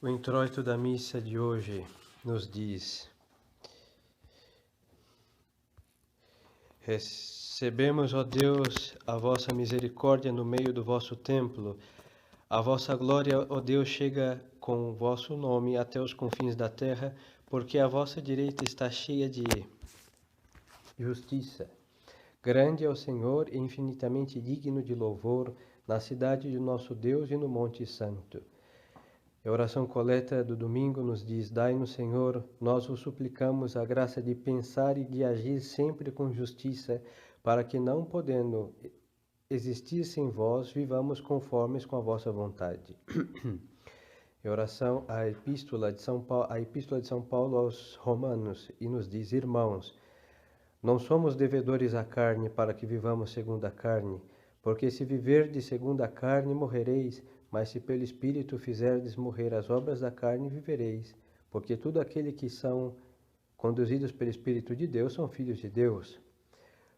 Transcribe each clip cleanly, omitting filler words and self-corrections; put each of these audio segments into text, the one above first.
O introito da missa de hoje nos diz: recebemos, ó Deus, a vossa misericórdia no meio do vosso templo. A vossa glória, ó Deus, chega com o vosso nome até os confins da terra, porque a vossa direita está cheia de justiça. Grande é o Senhor e infinitamente digno de louvor na cidade de nosso Deus e no Monte Santo. A oração coleta do domingo nos diz: dai-nos, Senhor, nós vos suplicamos a graça de pensar e de agir sempre com justiça, para que, não podendo existir sem vós, vivamos conformes com a vossa vontade. A oração, a epístola de São Paulo aos Romanos, e nos diz: irmãos, não somos devedores à carne para que vivamos segundo a carne, porque se viverdes segundo a carne, morrereis, mas se pelo Espírito fizerdes morrer as obras da carne, vivereis, porque tudo aquele que são conduzidos pelo Espírito de Deus são filhos de Deus.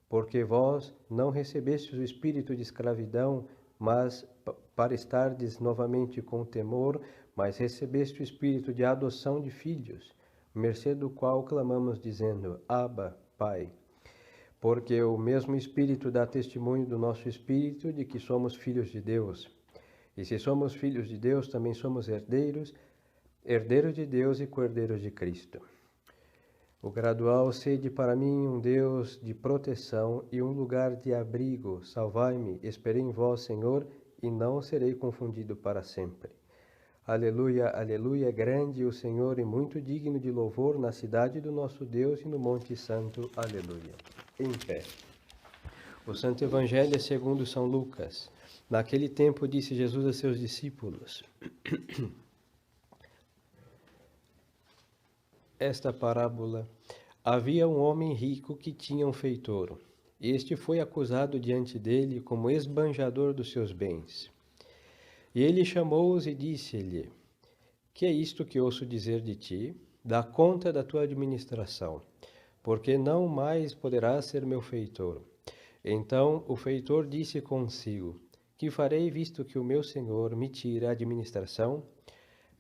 Porque vós não recebestes o espírito de escravidão, mas para estardes novamente com temor, mas recebeste o espírito de adoção de filhos, mercê do qual clamamos dizendo: Abba, Pai. Porque o mesmo Espírito dá testemunho do nosso espírito de que somos filhos de Deus. E se somos filhos de Deus, também somos herdeiros, herdeiros de Deus e co-herdeiros de Cristo. O gradual sede para mim um Deus de proteção e um lugar de abrigo. Salvai-me, esperei em vós, Senhor, e não serei confundido para sempre. Aleluia, aleluia, grande o Senhor e muito digno de louvor na cidade do nosso Deus e no Monte Santo. Aleluia. Em pé. O Santo Evangelho é segundo São Lucas. Naquele tempo disse Jesus a seus discípulos: esta parábola: havia um homem rico que tinha um feitor. Este foi acusado diante dele como esbanjador dos seus bens. E ele chamou-os e disse-lhe: que é isto que ouço dizer de ti? Dá conta da tua administração, porque não mais poderás ser meu feitor. Então o feitor disse consigo: que farei, visto que o meu senhor me tira a administração?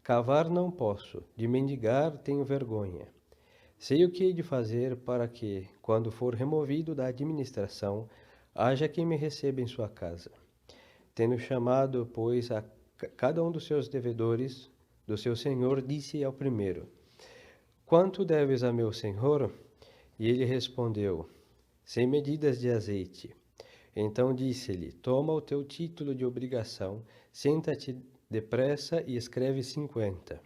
Cavar não posso, de mendigar tenho vergonha. Sei o que hei de fazer para que, quando for removido da administração, haja quem me receba em sua casa. Tendo chamado, pois, a cada um dos seus devedores, do seu senhor, disse ao primeiro: quanto deves a meu senhor? E ele respondeu: 100 medidas de azeite. Então disse-lhe: toma o teu título de obrigação, senta-te depressa e escreve 50.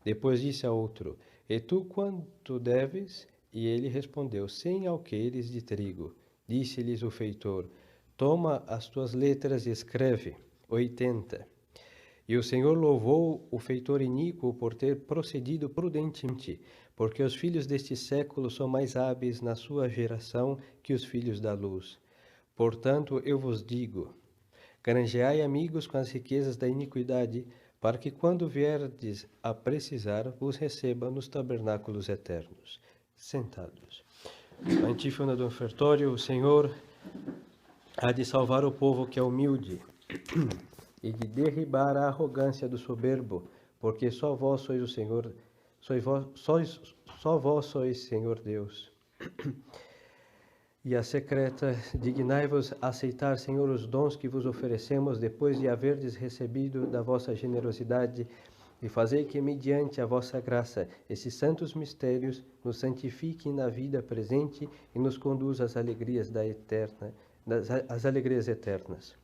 Depois disse a outro: e tu quanto deves? E ele respondeu: 100 alqueires de trigo. Disse-lhes o feitor: toma as tuas letras e escreve 80. E o Senhor louvou o feitor iníquo por ter procedido prudentemente, porque os filhos deste século são mais hábeis na sua geração que os filhos da luz. Portanto, eu vos digo: granjeai amigos com as riquezas da iniquidade, para que, quando vierdes a precisar, vos receba nos tabernáculos eternos. Sentados. A antífona do ofertório: o Senhor há de salvar o povo que é humilde e de derribar a arrogância do soberbo, porque só vós sois o Senhor, só vós sois Senhor Deus. E a secreta: dignai-vos aceitar, Senhor, os dons que vos oferecemos depois de haverdes recebido da vossa generosidade, e fazei que, mediante a vossa graça, esses santos mistérios nos santifiquem na vida presente e nos conduz às alegrias às alegrias eternas.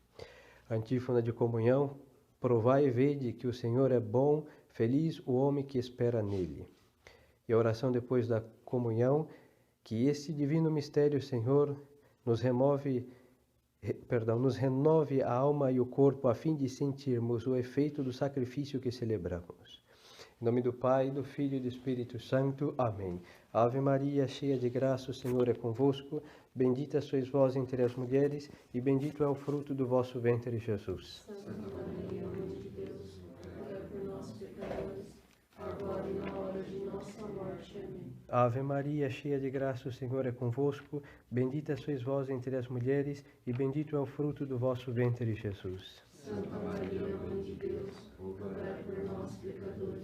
A antífona de comunhão: provai e vede que o Senhor é bom, feliz o homem que espera nele. E a oração depois da comunhão: que este divino mistério, Senhor, nos renove a alma e o corpo, a fim de sentirmos o efeito do sacrifício que celebramos. Em nome do Pai, do Filho e do Espírito Santo. Amém. Ave Maria, cheia de graça, o Senhor é convosco. Bendita sois vós entre as mulheres, e bendito é o fruto do vosso ventre, Jesus. Santa Maria, Mãe de Deus, rogai por nós, pecadores, agora e na hora de nossa morte. Amém. Ave Maria, cheia de graça, o Senhor é convosco. Bendita sois vós entre as mulheres, e bendito é o fruto do vosso ventre, Jesus. Santa Maria, Mãe de Deus, rogai por nós, pecadores,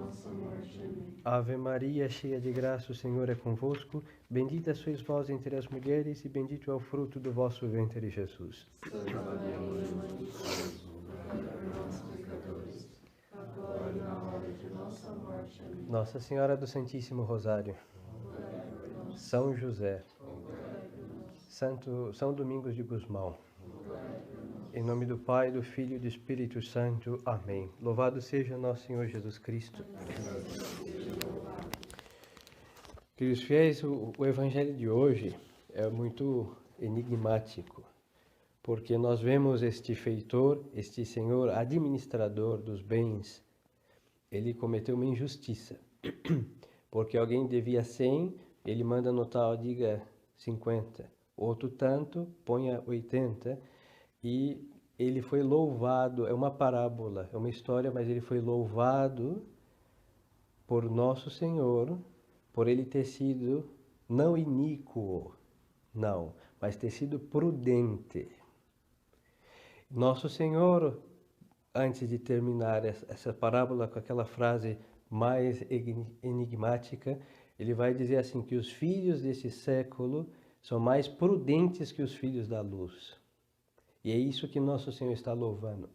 nossa morte. Amém. Ave Maria, cheia de graça, o Senhor é convosco. Bendita sois vós entre as mulheres, e bendito é o fruto do vosso ventre, Jesus. Santa Maria, Mãe de Deus, rogai por nós, pecadores, agora e na hora de nossa morte. Amém. Nossa Senhora do Santíssimo Rosário, São José, São Domingos de Gusmão, em nome do Pai, do Filho e do Espírito Santo. Amém. Louvado seja nosso Senhor Jesus Cristo. Queridos fiéis, o Evangelho de hoje é muito enigmático, porque nós vemos este feitor, este Senhor administrador dos bens, ele cometeu uma injustiça, porque alguém devia 100, ele manda anotar, diga 50, outro tanto, ponha 80, e ele foi louvado, é uma parábola, é uma história, mas ele foi louvado por nosso Senhor, por ele ter sido não iníquo, não, mas ter sido prudente. Nosso Senhor, antes de terminar essa parábola com aquela frase mais enigmática, ele vai dizer assim, que os filhos desse século são mais prudentes que os filhos da luz. E é isso que nosso Senhor está louvando.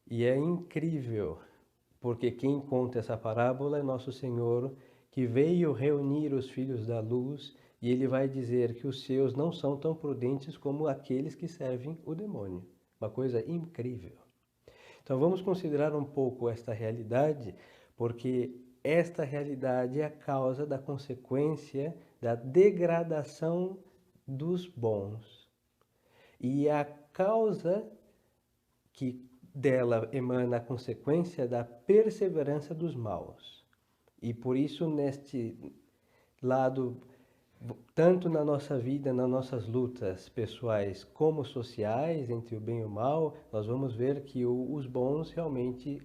E é incrível, porque quem conta essa parábola é nosso Senhor, que veio reunir os filhos da luz, e ele vai dizer que os seus não são tão prudentes como aqueles que servem o demônio. Uma coisa incrível. Então vamos considerar um pouco esta realidade, porque esta realidade é a causa da consequência da degradação dos bons. E é a causa que dela emana a consequência da perseverança dos maus. E por isso, neste lado, tanto na nossa vida, nas nossas lutas pessoais como sociais, entre o bem e o mal, nós vamos ver que os bons realmente,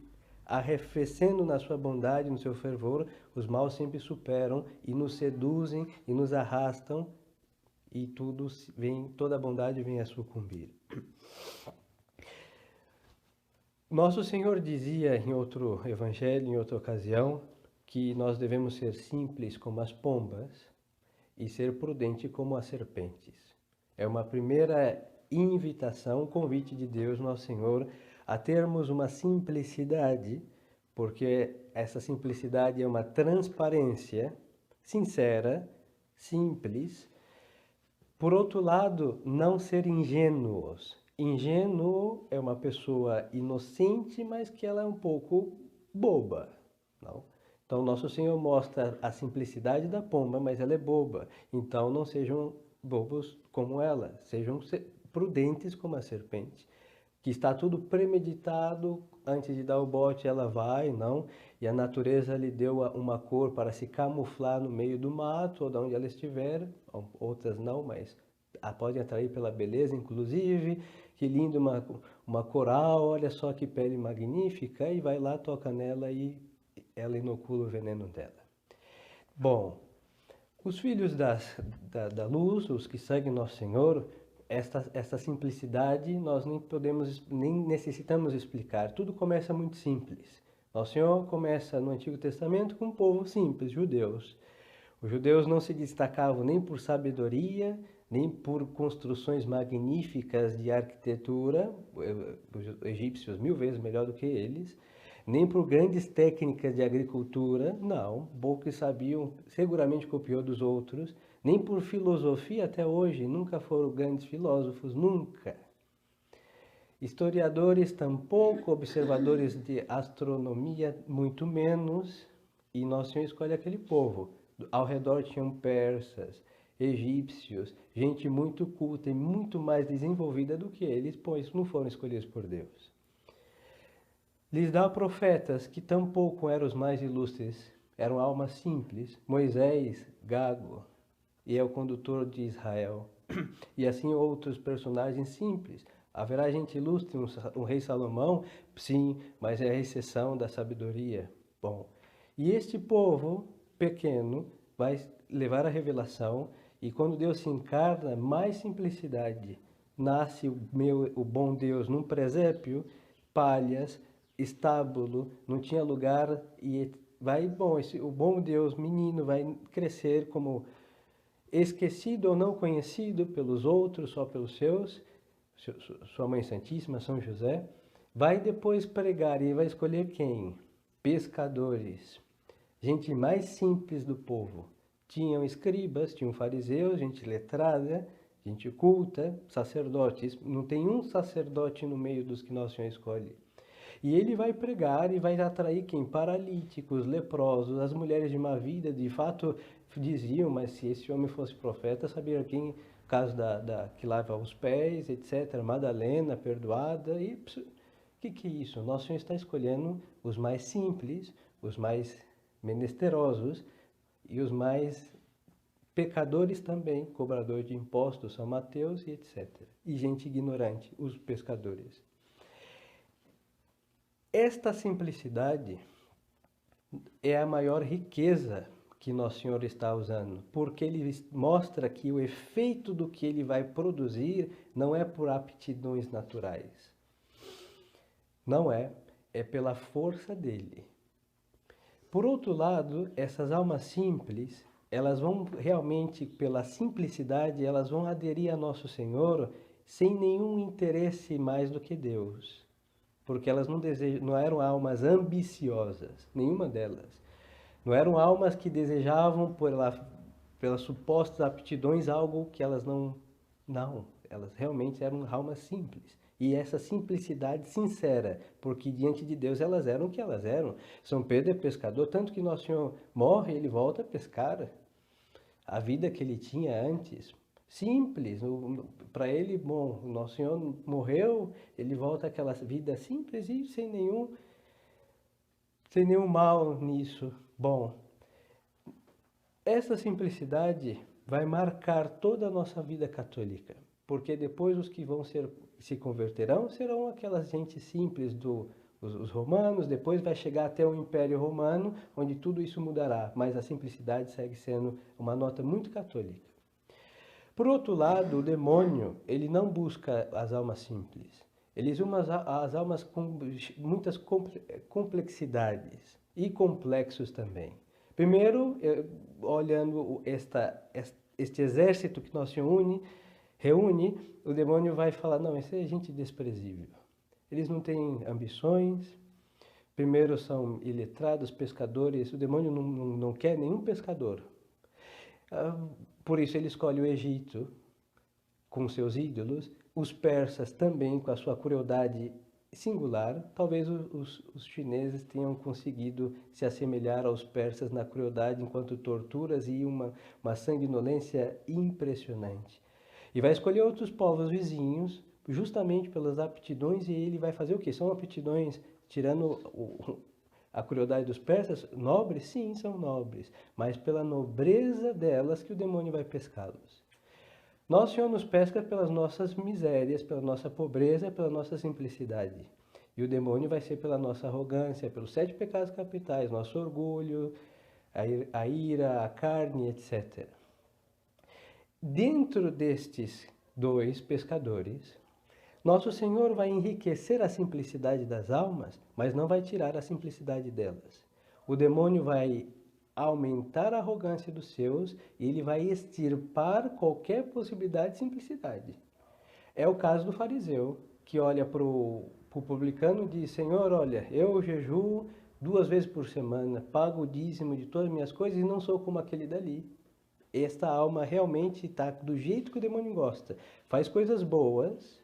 arrefecendo na sua bondade, no seu fervor, os maus sempre superam e nos seduzem e nos arrastam, e toda a bondade vem a sucumbir. Nosso Senhor dizia em outro evangelho, em outra ocasião, que nós devemos ser simples como as pombas e ser prudente como as serpentes. É uma primeira invitação, um convite de Deus, nosso Senhor, a termos uma simplicidade, porque essa simplicidade é uma transparência sincera, simples. Por outro lado, não ser ingênuos. Ingênuo é uma pessoa inocente, mas que ela é um pouco boba, não? Então, nosso Senhor mostra a simplicidade da pomba, mas ela é boba. Então, não sejam bobos como ela, sejam prudentes como a serpente, que está tudo premeditado, antes de dar o bote ela vai, não? E a natureza lhe deu uma cor para se camuflar no meio do mato, ou de onde ela estiver, outras não, mas podem atrair pela beleza, inclusive. Que lindo, uma coral, olha só que pele magnífica, e vai lá, toca nela e ela inocula o veneno dela. Bom, os filhos da luz, os que seguem nosso Senhor, esta simplicidade nós nem necessitamos explicar. Tudo começa muito simples. Nosso Senhor começa no Antigo Testamento com um povo simples, judeus. Os judeus não se destacavam nem por sabedoria, nem por construções magníficas de arquitetura, os egípcios 1000 vezes melhor do que eles, nem por grandes técnicas de agricultura, não, poucos sabiam, seguramente copiou dos outros, nem por filosofia até hoje, nunca foram grandes filósofos, nunca. Historiadores tampouco, observadores de astronomia muito menos, e nosso Senhor escolhe aquele povo. Ao redor tinham persas, egípcios, gente muito culta e muito mais desenvolvida do que eles, pois não foram escolhidos por Deus. Lhes dá profetas que tampouco eram os mais ilustres, eram almas simples. Moisés, gago, e é o condutor de Israel. E assim outros personagens simples. Haverá gente ilustre, um rei Salomão? Sim, mas é a exceção da sabedoria. Bom, e este povo pequeno vai levar a revelação, e quando Deus se encarna, mais simplicidade. Nasce o bom Deus num presépio, palhas, estábulo, não tinha lugar, e o bom Deus menino vai crescer como esquecido ou não conhecido pelos outros, só pelos seus, sua mãe santíssima, São José, vai depois pregar e vai escolher quem? Pescadores, gente mais simples do povo. Tinham escribas, tinham fariseus, gente letrada, gente culta, sacerdotes. Não tem um sacerdote no meio dos que Nosso Senhor escolhe. E ele vai pregar e vai atrair quem? Paralíticos, leprosos, as mulheres de má vida, de fato diziam, mas se esse homem fosse profeta, sabia quem, caso que lava os pés, etc. Madalena, perdoada, e o que é isso? Nosso Senhor está escolhendo os mais simples, os mais menesterosos e os mais pecadores também, cobrador de impostos, São Mateus e etc. E gente ignorante, os pescadores. Esta simplicidade é a maior riqueza que Nosso Senhor está usando, porque ele mostra que o efeito do que ele vai produzir não é por aptidões naturais. Não é pela força dele. Por outro lado, essas almas simples, elas vão realmente, pela simplicidade, elas vão aderir a Nosso Senhor sem nenhum interesse mais do que Deus. Porque elas não eram almas ambiciosas, nenhuma delas. Não eram almas que desejavam, pelas supostas aptidões, algo que elas não... Não, elas realmente eram almas simples. E essa simplicidade sincera, porque diante de Deus elas eram o que elas eram. São Pedro é pescador, tanto que Nosso Senhor morre, ele volta a pescar. A vida que ele tinha antes, simples, para ele, bom, o Nosso Senhor morreu, ele volta àquela vida simples e sem nenhum mal nisso. Bom, essa simplicidade vai marcar toda a nossa vida católica, porque depois os que se converterão serão aquelas gente simples os romanos, depois vai chegar até o Império Romano, onde tudo isso mudará, mas a simplicidade segue sendo uma nota muito católica. Por outro lado, o demônio, ele não busca as almas simples. Ele usa as almas com muitas complexidades e complexos também. Primeiro, olhando este exército que Nosso Senhor reúne, o demônio vai falar, não, essa é gente desprezível. Eles não têm ambições, primeiro são iletrados, pescadores, o demônio não quer nenhum pescador. Por isso ele escolhe o Egito com seus ídolos, os persas também com a sua crueldade singular. Talvez os chineses tenham conseguido se assemelhar aos persas na crueldade enquanto torturas e uma sanguinolência impressionante. E vai escolher outros povos vizinhos, justamente pelas aptidões, e ele vai fazer o quê? São aptidões, tirando a crueldade dos persas, nobres? Sim, são nobres, mas pela nobreza delas que o demônio vai pescá-los. Nosso Senhor nos pesca pelas nossas misérias, pela nossa pobreza, pela nossa simplicidade. E o demônio vai ser pela nossa arrogância, pelos 7 pecados capitais, nosso orgulho, a ira, a carne, etc. Dentro destes 2 pescadores, Nosso Senhor vai enriquecer a simplicidade das almas, mas não vai tirar a simplicidade delas. O demônio vai aumentar a arrogância dos seus e ele vai extirpar qualquer possibilidade de simplicidade. É o caso do fariseu, que olha para o publicano e diz, Senhor, olha, eu jejuo 2 vezes por semana, pago o dízimo de todas as minhas coisas e não sou como aquele dali. Esta alma realmente está do jeito que o demônio gosta. Faz coisas boas,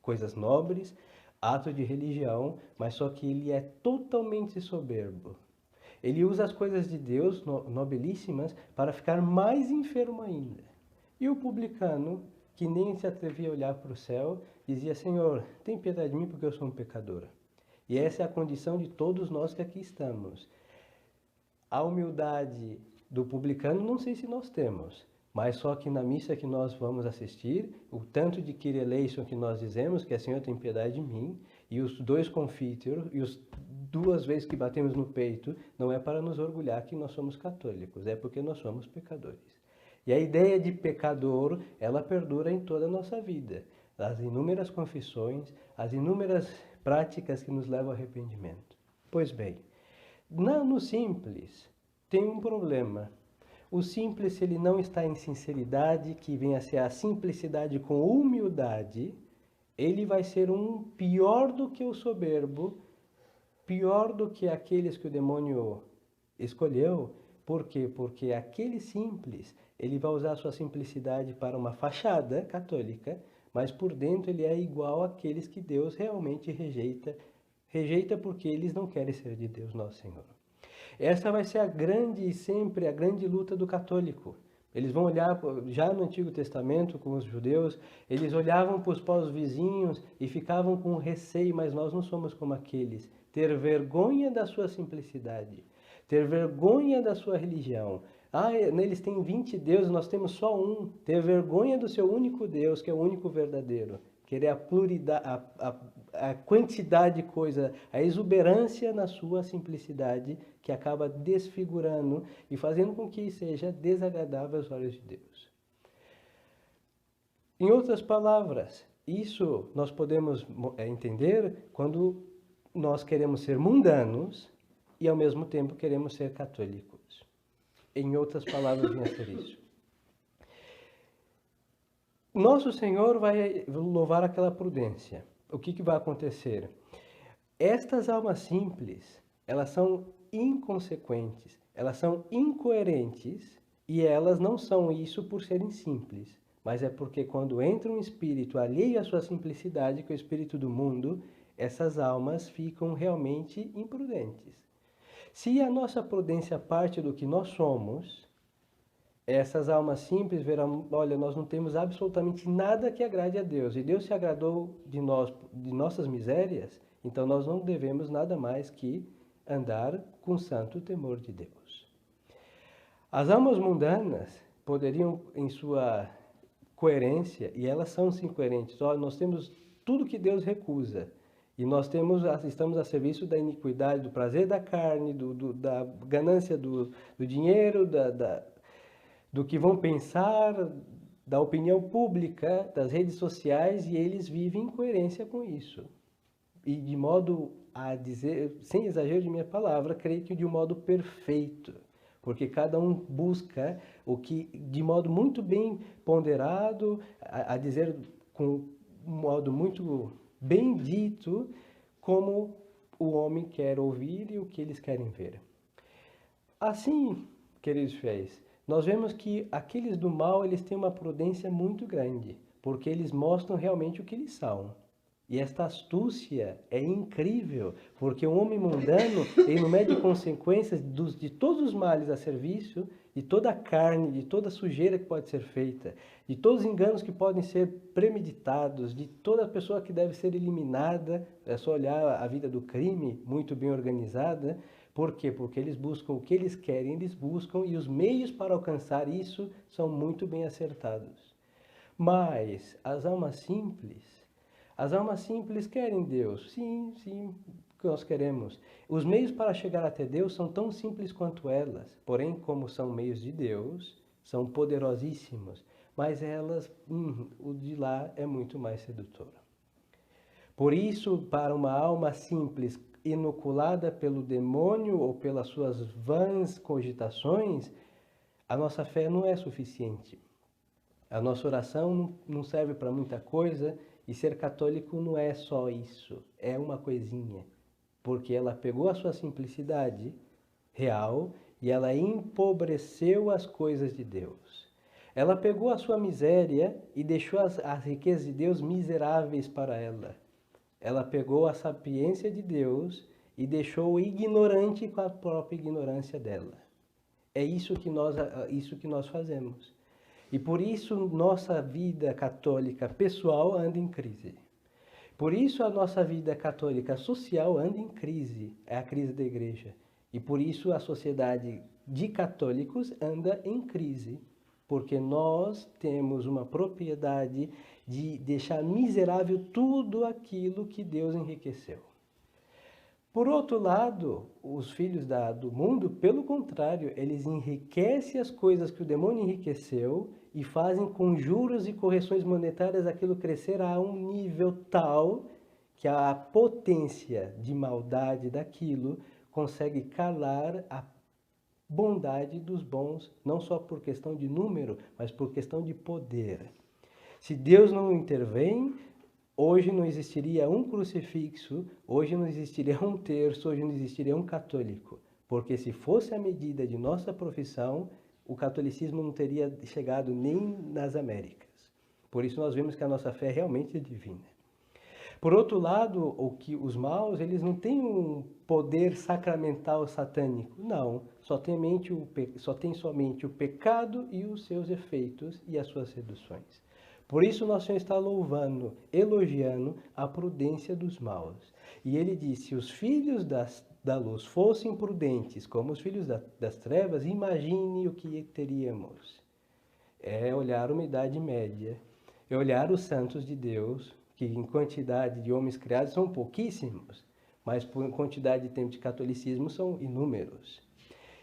coisas nobres, atos de religião, mas só que ele é totalmente soberbo. Ele usa as coisas de Deus, nobilíssimas, para ficar mais enfermo ainda. E o publicano, que nem se atrevia a olhar para o céu, dizia, Senhor, tem piedade de mim porque eu sou um pecador. E essa é a condição de todos nós que aqui estamos. A humildade do publicano não sei se nós temos, mas só que na missa que nós vamos assistir, o tanto de Kyrie eleison que nós dizemos, que é Senhor tem piedade de mim, e os 2 confiteor, e os 2 vezes que batemos no peito, não é para nos orgulhar que nós somos católicos, é porque nós somos pecadores. E a ideia de pecador, ela perdura em toda a nossa vida. As inúmeras confissões, as inúmeras práticas que nos levam ao arrependimento. Pois bem, No simples, tem um problema. O simples, se ele não está em sinceridade, que vem a ser a simplicidade com humildade, ele vai ser um pior do que o soberbo, pior do que aqueles que o demônio escolheu. Por quê? Porque aquele simples, ele vai usar a sua simplicidade para uma fachada católica, mas por dentro ele é igual àqueles que Deus realmente rejeita. Rejeita porque eles não querem ser de Deus, nosso Senhor. Essa vai ser sempre a grande luta do católico. Eles vão olhar, já no Antigo Testamento, com os judeus, eles olhavam para os povos vizinhos e ficavam com receio, mas nós não somos como aqueles. Ter vergonha da sua simplicidade, ter vergonha da sua religião. Neles tem 20 deuses, nós temos só um. Ter vergonha do seu único Deus, que é o único verdadeiro. Querer a quantidade de coisa, a exuberância na sua simplicidade, que acaba desfigurando e fazendo com que seja desagradável aos olhos de Deus. Em outras palavras, isso nós podemos entender quando nós queremos ser mundanos e ao mesmo tempo queremos ser católicos. Em outras palavras, vem a ser isso. Nosso Senhor vai louvar aquela prudência. O que vai acontecer? Estas almas simples, elas são inconsequentes, elas são incoerentes e elas não são isso por serem simples, mas é porque quando entra um espírito alheio à sua simplicidade, que é o espírito do mundo, essas almas ficam realmente imprudentes. Se a nossa prudência parte do que nós somos, essas almas simples verão, olha, nós não temos absolutamente nada que agrade a Deus, e Deus se agradou de nós, de nossas misérias, então nós não devemos nada mais que andar com santo temor de Deus. As almas mundanas poderiam, em sua coerência, e elas são sim coerentes, olha, nós temos tudo que Deus recusa, e nós estamos a serviço da iniquidade, do prazer da carne, da ganância do dinheiro, do que vão pensar, da opinião pública, das redes sociais, e eles vivem em coerência com isso. E de modo a dizer, sem exagero de minha palavra, creio que de um modo perfeito, porque cada um busca o que, de modo muito bem ponderado, a dizer com um modo muito bem dito, como o homem quer ouvir e o que eles querem ver. Assim, queridos fiéis, nós vemos que aqueles do mal, eles têm uma prudência muito grande, porque eles mostram realmente o que eles são. E esta astúcia é incrível, porque o homem mundano, ele não mede consequências de todos os males a serviço, de toda a carne, de toda a sujeira que pode ser feita, de todos os enganos que podem ser premeditados, de toda pessoa que deve ser eliminada. É só olhar a vida do crime, muito bem organizada. Por quê? Porque eles buscam o que eles querem, eles buscam, e os meios para alcançar isso são muito bem acertados. Mas as almas simples querem Deus. Sim, que nós queremos. Os meios para chegar até Deus são tão simples quanto elas, porém, como são meios de Deus, são poderosíssimos, mas o de lá é muito mais sedutor. Por isso, para uma alma simples, inoculada pelo demônio ou pelas suas vãs cogitações, a nossa fé não é suficiente. A nossa oração não serve para muita coisa, e ser católico não é só isso, é uma coisinha, porque ela pegou a sua simplicidade real e ela empobreceu as coisas de Deus. Ela pegou a sua miséria e deixou as riquezas de Deus miseráveis para ela. Ela pegou a sapiência de Deus e deixou ignorante com a própria ignorância dela. É isso que nós fazemos. E por isso nossa vida católica pessoal anda em crise. Por isso a nossa vida católica social anda em crise. É a crise da igreja. E por isso a sociedade de católicos anda em crise. Porque nós temos uma propriedade de deixar miserável tudo aquilo que Deus enriqueceu. Por outro lado, os filhos do mundo, pelo contrário, eles enriquecem as coisas que o demônio enriqueceu e fazem com juros e correções monetárias aquilo crescer a um nível tal que a potência de maldade daquilo consegue calar a bondade dos bons, não só por questão de número, mas por questão de poder. Se Deus não intervém, hoje não existiria um crucifixo, hoje não existiria um terço, hoje não existiria um católico. Porque se fosse a medida de nossa profissão, o catolicismo não teria chegado nem nas Américas. Por isso nós vemos que a nossa fé realmente é divina. Por outro lado, os maus, eles não têm um poder sacramental satânico. Não, só tem somente o pecado e os seus efeitos e as suas seduções. Por isso nosso Senhor está louvando, elogiando a prudência dos maus. E ele disse, se os filhos da luz fossem prudentes como os filhos das trevas, imagine o que teríamos. É olhar uma Idade Média, é olhar os santos de Deus, que em quantidade de homens criados são pouquíssimos, mas por quantidade de tempo de catolicismo são inúmeros.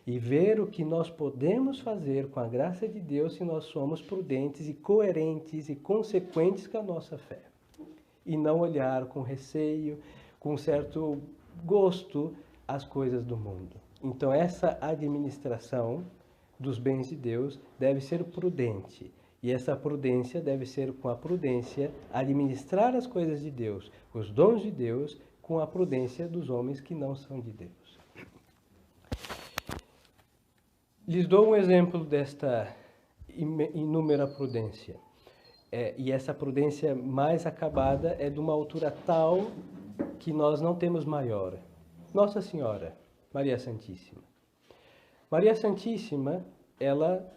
E ver o que nós podemos fazer com a graça de Deus se nós somos prudentes e coerentes e consequentes com a nossa fé. E não olhar com receio, com certo gosto as coisas do mundo. Então essa administração dos bens de Deus deve ser prudente. E essa prudência deve ser com a prudência administrar as coisas de Deus, os dons de Deus, com a prudência dos homens que não são de Deus. Lhes dou um exemplo desta inúmera prudência. E essa prudência mais acabada é de uma altura tal que nós não temos maior. Nossa Senhora, Maria Santíssima. Maria Santíssima, ela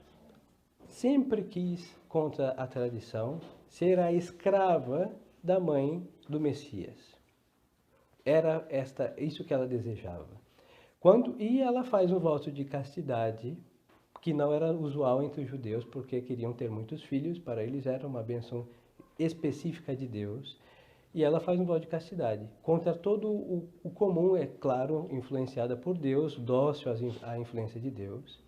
sempre quis, contra a tradição, ser a escrava da mãe do Messias. Era isso que ela desejava. E ela faz um voto de castidade, que não era usual entre os judeus, porque queriam ter muitos filhos, para eles era uma bênção específica de Deus. E ela faz um voto de castidade, contra todo o comum, é claro, influenciada por Deus, dócil à influência de Deus.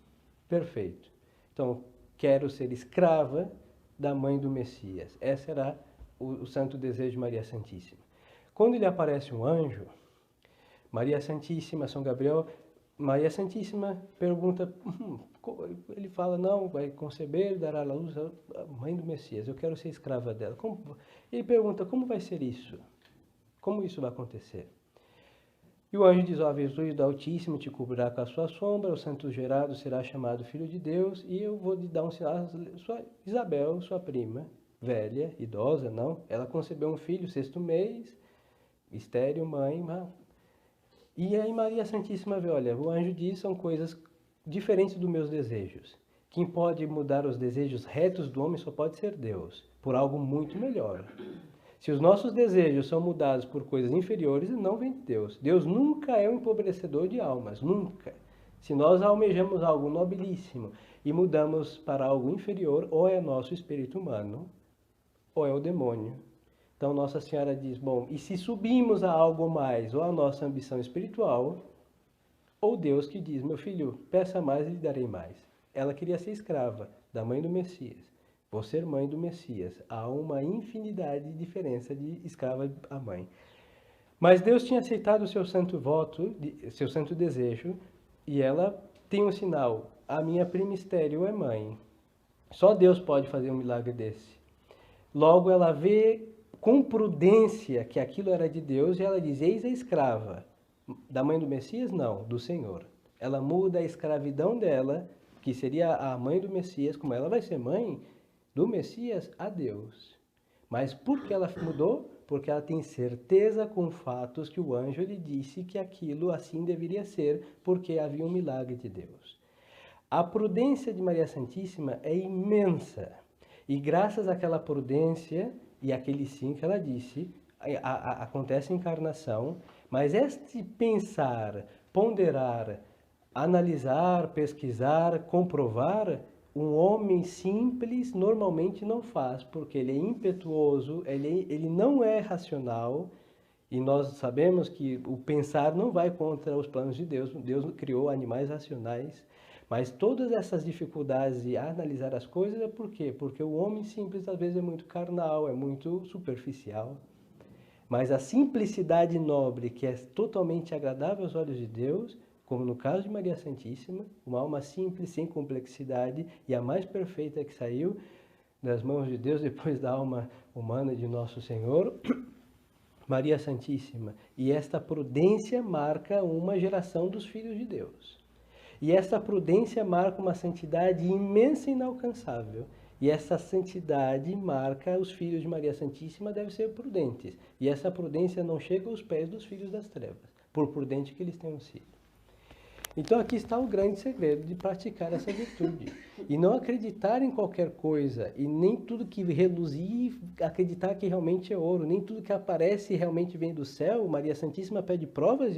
Perfeito. Então, quero ser escrava da mãe do Messias. Esse era o santo desejo de Maria Santíssima. Quando lhe aparece um anjo, Maria Santíssima, São Gabriel, Maria Santíssima pergunta, ele fala, não, vai conceber, dará à luz a mãe do Messias, eu quero ser escrava dela. Ele pergunta, como vai ser isso? Como isso vai acontecer? E o anjo diz, a virtude do Altíssimo te cobrirá com a sua sombra, o santo gerado será chamado Filho de Deus, e eu vou lhe dar um sinal, Isabel, sua prima, velha, idosa, não, ela concebeu um filho, 6º mês, estéril, mãe, e aí Maria Santíssima vê, olha, o anjo diz, são coisas diferentes dos meus desejos. Quem pode mudar os desejos retos do homem só pode ser Deus, por algo muito melhor. Se os nossos desejos são mudados por coisas inferiores, não vem de Deus. Deus nunca é um empobrecedor de almas, nunca. Se nós almejamos algo nobilíssimo e mudamos para algo inferior, ou é nosso espírito humano, ou é o demônio. Então Nossa Senhora diz, bom, e se subimos a algo mais, ou a nossa ambição espiritual, ou Deus que diz, meu filho, peça mais e lhe darei mais. Ela queria ser escrava da mãe do Messias. Vou ser mãe do Messias. Há uma infinidade de diferença de escrava a mãe. Mas Deus tinha aceitado o seu santo voto, seu santo desejo, e ela tem um sinal. A minha prima estéril é mãe. Só Deus pode fazer um milagre desse. Logo ela vê com prudência que aquilo era de Deus e ela diz, eis a escrava. Da mãe do Messias? Não, do Senhor. Ela muda a escravidão dela, que seria a mãe do Messias, como ela vai ser mãe do Messias, a Deus. Mas por que ela mudou? Porque ela tem certeza com fatos que o anjo lhe disse que aquilo assim deveria ser, porque havia um milagre de Deus. A prudência de Maria Santíssima é imensa. E graças àquela prudência e aquele sim que ela disse, acontece a encarnação, mas este pensar, ponderar, analisar, pesquisar, comprovar, um homem simples normalmente não faz, porque ele é impetuoso, ele não é racional, e nós sabemos que o pensar não vai contra os planos de Deus. Deus criou animais racionais, mas todas essas dificuldades de analisar as coisas é por quê? Porque o homem simples às vezes é muito carnal, é muito superficial. Mas a simplicidade nobre, que é totalmente agradável aos olhos de Deus, como no caso de Maria Santíssima, uma alma simples, sem complexidade e a mais perfeita que saiu das mãos de Deus depois da alma humana de Nosso Senhor, Maria Santíssima. E esta prudência marca uma geração dos filhos de Deus. E esta prudência marca uma santidade imensa e inalcançável. E essa santidade marca os filhos de Maria Santíssima devem ser prudentes. E essa prudência não chega aos pés dos filhos das trevas, por prudente que eles tenham sido. Então aqui está o grande segredo de praticar essa virtude. E não acreditar em qualquer coisa, e nem tudo que reluzir, acreditar que realmente é ouro, nem tudo que aparece realmente vem do céu. Maria Santíssima pede provas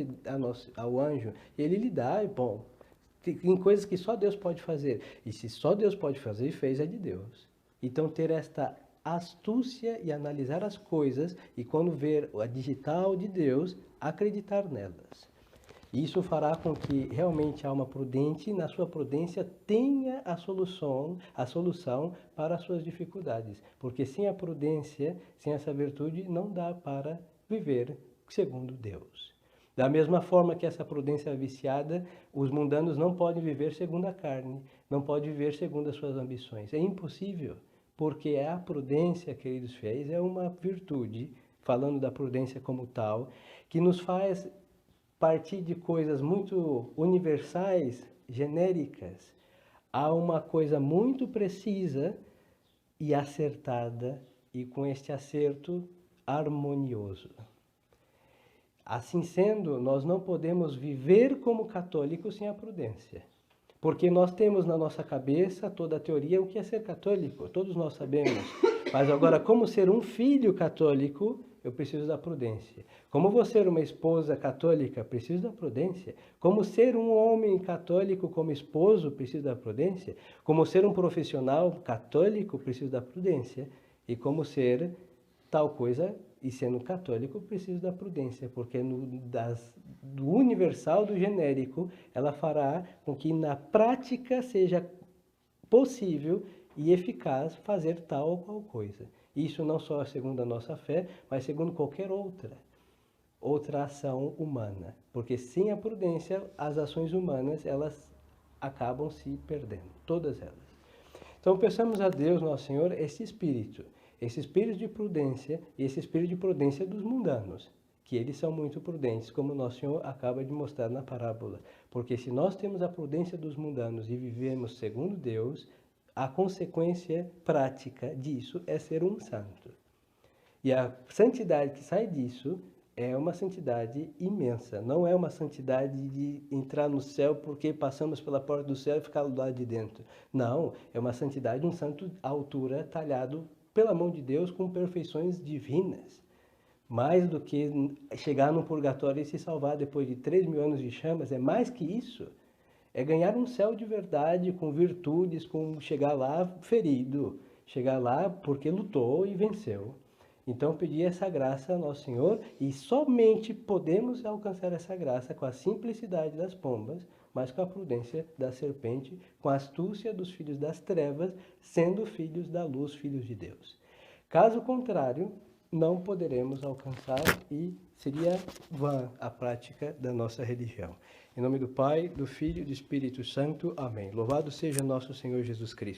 ao anjo, e ele lhe dá, e bom, tem coisas que só Deus pode fazer. E se só Deus pode fazer e fez, é de Deus. Então ter esta astúcia e analisar as coisas, e quando ver a digital de Deus, acreditar nelas. Isso fará com que realmente a alma prudente, na sua prudência, tenha a solução para as suas dificuldades. Porque sem a prudência, sem essa virtude, não dá para viver segundo Deus. Da mesma forma que essa prudência é viciada, os mundanos não podem viver segundo a carne, não podem viver segundo as suas ambições. É impossível, porque a prudência, queridos fiéis, é uma virtude, falando da prudência como tal, que nos faz partir de coisas muito universais, genéricas, a uma coisa muito precisa e acertada, e com este acerto harmonioso. Assim sendo, nós não podemos viver como católicos sem a prudência. Porque nós temos na nossa cabeça toda a teoria o que é ser católico, todos nós sabemos. Mas agora, como ser um filho católico, eu preciso da prudência. Como vou ser uma esposa católica, preciso da prudência. Como ser um homem católico como esposo, preciso da prudência. Como ser um profissional católico, preciso da prudência. E como ser tal coisa, e sendo católico, preciso da prudência, porque do universal, do genérico, ela fará com que na prática seja possível e eficaz fazer tal ou qual coisa. Isso não só segundo a nossa fé, mas segundo qualquer outra ação humana. Porque sem a prudência, as ações humanas, elas acabam se perdendo, todas elas. Então, peçamos a Deus, nosso Senhor, esse espírito de prudência e esse espírito de prudência dos mundanos, que eles são muito prudentes, como nosso Senhor acaba de mostrar na parábola. Porque se nós temos a prudência dos mundanos e vivemos segundo Deus, a consequência prática disso é ser um santo. E a santidade que sai disso é uma santidade imensa. Não é uma santidade de entrar no céu porque passamos pela porta do céu e ficar do lado de dentro. Não, é uma santidade, um santo à altura, talhado pela mão de Deus com perfeições divinas. Mais do que chegar no purgatório e se salvar depois de 3.000 anos de chamas, é mais que isso. É ganhar um céu de verdade, com virtudes, com chegar lá ferido, chegar lá porque lutou e venceu. Então, pedir essa graça ao nosso Senhor, e somente podemos alcançar essa graça com a simplicidade das pombas, mas com a prudência da serpente, com a astúcia dos filhos das trevas, sendo filhos da luz, filhos de Deus. Caso contrário, não poderemos alcançar e seria vã a prática da nossa religião. Em nome do Pai, do Filho e do Espírito Santo. Amém. Louvado seja nosso Senhor Jesus Cristo.